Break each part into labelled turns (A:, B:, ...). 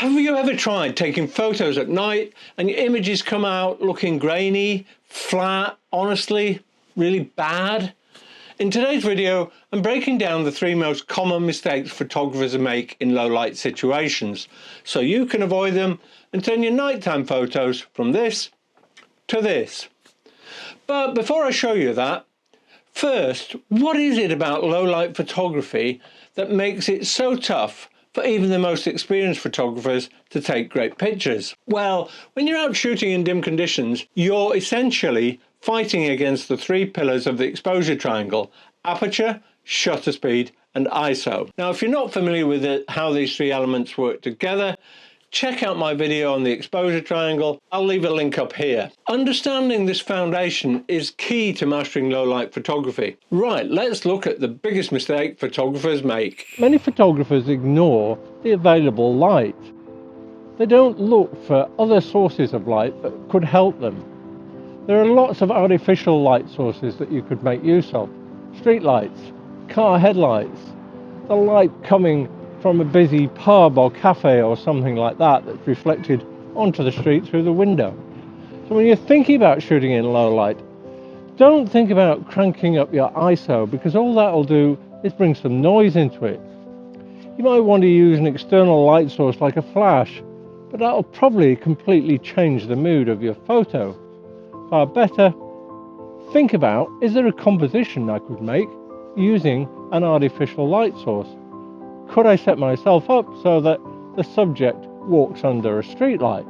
A: Have you ever tried taking photos at night and your images come out looking grainy, flat, honestly, really bad? In today's video, I'm breaking down the 3 most common mistakes photographers make in low light situations, so you can avoid them and turn your nighttime photos from this to this. But before I show you that, first, what is it about low light photography that makes it so tough for even the most experienced photographers to take great pictures? Well, when you're out shooting in dim conditions, you're essentially fighting against the 3 pillars of the exposure triangle: aperture, shutter speed and ISO. Now, if you're not familiar with how these 3 elements work together, check out my video on the exposure triangle. I'll leave a link up here. Understanding this foundation is key to mastering low light photography. Right, let's look at the biggest mistake photographers make.
B: Many photographers ignore the available light. They don't look for other sources of light that could help them. There are lots of artificial light sources that you could make use of. Street lights, car headlights, the light coming from a busy pub or cafe or something like that that's reflected onto the street through the window. So when you're thinking about shooting in low light, don't think about cranking up your ISO, because all that'll do is bring some noise into it. You might want to use an external light source like a flash, but that'll probably completely change the mood of your photo. Far better, think about, is there a composition I could make using an artificial light source? Could I set myself up so that the subject walks under a street light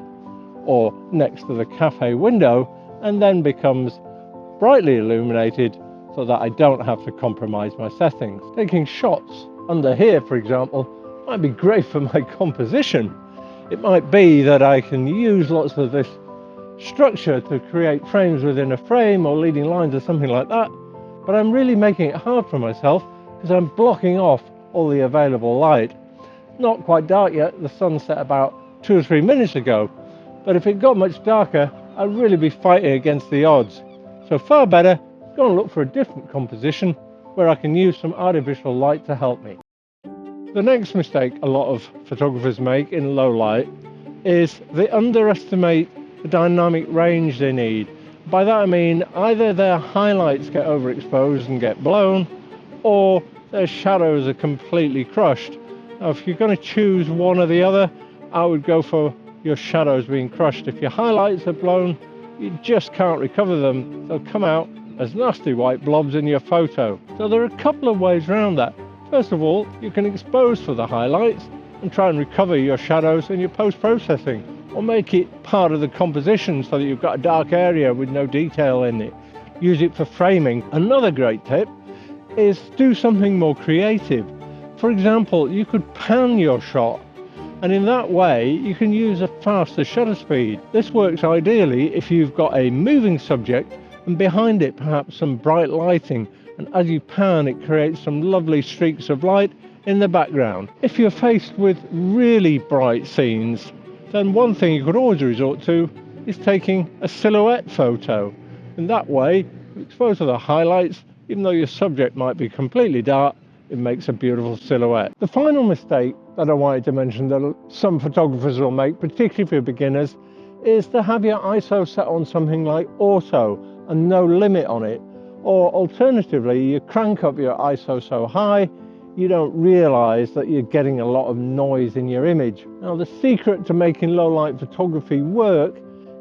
B: or next to the cafe window and then becomes brightly illuminated so that I don't have to compromise my settings? Taking shots under here, for example, might be great for my composition. It might be that I can use lots of this structure to create frames within a frame or leading lines or something like that, but I'm really making it hard for myself because I'm blocking off all the available light. Not quite dark yet, the sun set about 2 or 3 minutes ago, but if it got much darker, I'd really be fighting against the odds. So far better, go and look for a different composition where I can use some artificial light to help me. The next mistake a lot of photographers make in low light is they underestimate the dynamic range they need. By that I mean either their highlights get overexposed and get blown, or their shadows are completely crushed. Now, if you're going to choose one or the other, I would go for your shadows being crushed. If your highlights are blown, you just can't recover them. They'll come out as nasty white blobs in your photo. So there are a couple of ways around that. First of all, you can expose for the highlights and try and recover your shadows in your post-processing, or make it part of the composition so that you've got a dark area with no detail in it. Use it for framing. Another great tip is do something more creative. For example, you could pan your shot, and in that way you can use a faster shutter speed. This works ideally if you've got a moving subject and behind it perhaps some bright lighting, and as you pan it creates some lovely streaks of light in the background. If you're faced with really bright scenes, then one thing you could always resort to is taking a silhouette photo. In that way, you expose to the highlights. Even though your subject might be completely dark, it makes a beautiful silhouette. The final mistake that I wanted to mention that some photographers will make, particularly for beginners, is to have your ISO set on something like auto and no limit on it. Or alternatively, you crank up your ISO so high, you don't realize that you're getting a lot of noise in your image. Now, the secret to making low light photography work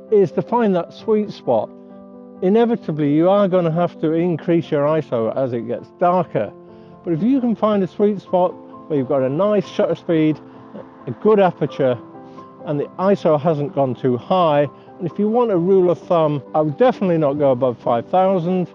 B: is to find that sweet spot. Inevitably, you are going to have to increase your ISO as it gets darker. But if you can find a sweet spot where you've got a nice shutter speed, a good aperture, and the ISO hasn't gone too high, and if you want a rule of thumb, I would definitely not go above 5,000.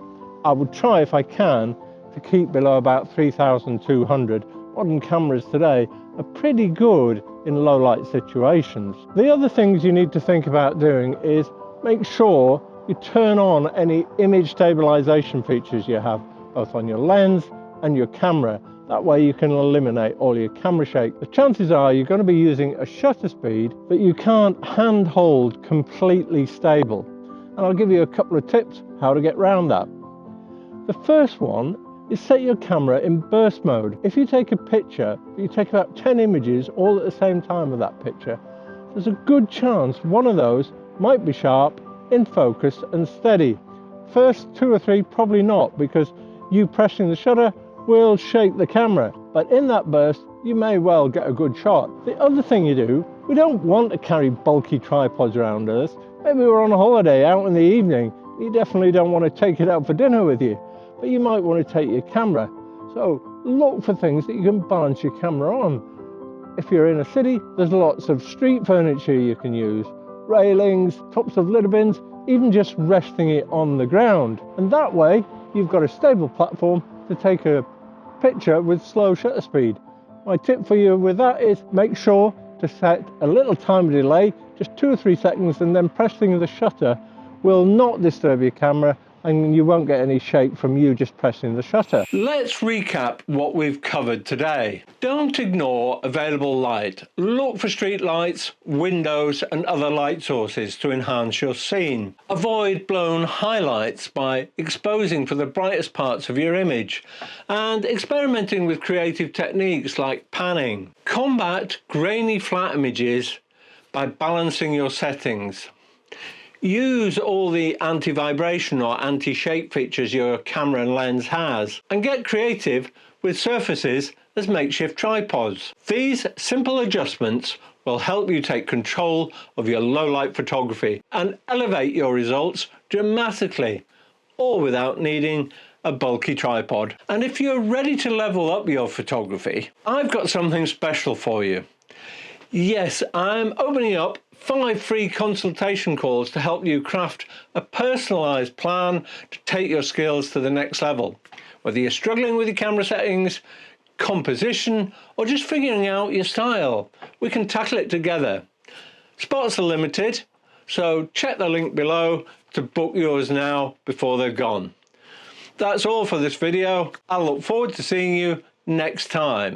B: I would try, if I can, to keep below about 3,200. Modern cameras today are pretty good in low light situations. The other things you need to think about doing is make sure you turn on any image stabilization features you have, both on your lens and your camera. That way you can eliminate all your camera shake. The chances are you're going to be using a shutter speed that you can't handhold completely stable. And I'll give you a couple of tips how to get around that. The first one is set your camera in burst mode. If you take a picture, you take about 10 images all at the same time of that picture, there's a good chance one of those might be sharp, in focus and steady. First 2 or 3 probably not, because you pressing the shutter will shake the camera, but in that burst you may well get a good shot. The other thing you do, we don't want to carry bulky tripods around us. Maybe we're on a holiday out in the evening, you definitely don't want to take it out for dinner with you, but you might want to take your camera. So look for things that you can balance your camera on. If you're in a city, there's lots of street furniture you can use, railings, tops of litter bins, even just resting it on the ground. And that way you've got a stable platform to take a picture with slow shutter speed. My tip for you with that is make sure to set a little time delay, just 2 or 3 seconds, and then pressing the shutter will not disturb your camera and you won't get any shake from you just pressing the shutter.
A: Let's recap what we've covered today. Don't ignore available light. Look for street lights, windows and other light sources to enhance your scene. Avoid blown highlights by exposing for the brightest parts of your image and experimenting with creative techniques like panning. Combat grainy flat images by balancing your settings. Use all the anti-vibration or anti-shake features your camera and lens has, and get creative with surfaces as makeshift tripods. These simple adjustments will help you take control of your low-light photography and elevate your results dramatically, all without needing a bulky tripod. And if you're ready to level up your photography, I've got something special for you. Yes, I'm opening up 5 free consultation calls to help you craft a personalised plan to take your skills to the next level. Whether you're struggling with your camera settings, composition, or just figuring out your style, we can tackle it together. Spots are limited, so check the link below to book yours now before they're gone. That's all for this video. I look forward to seeing you next time.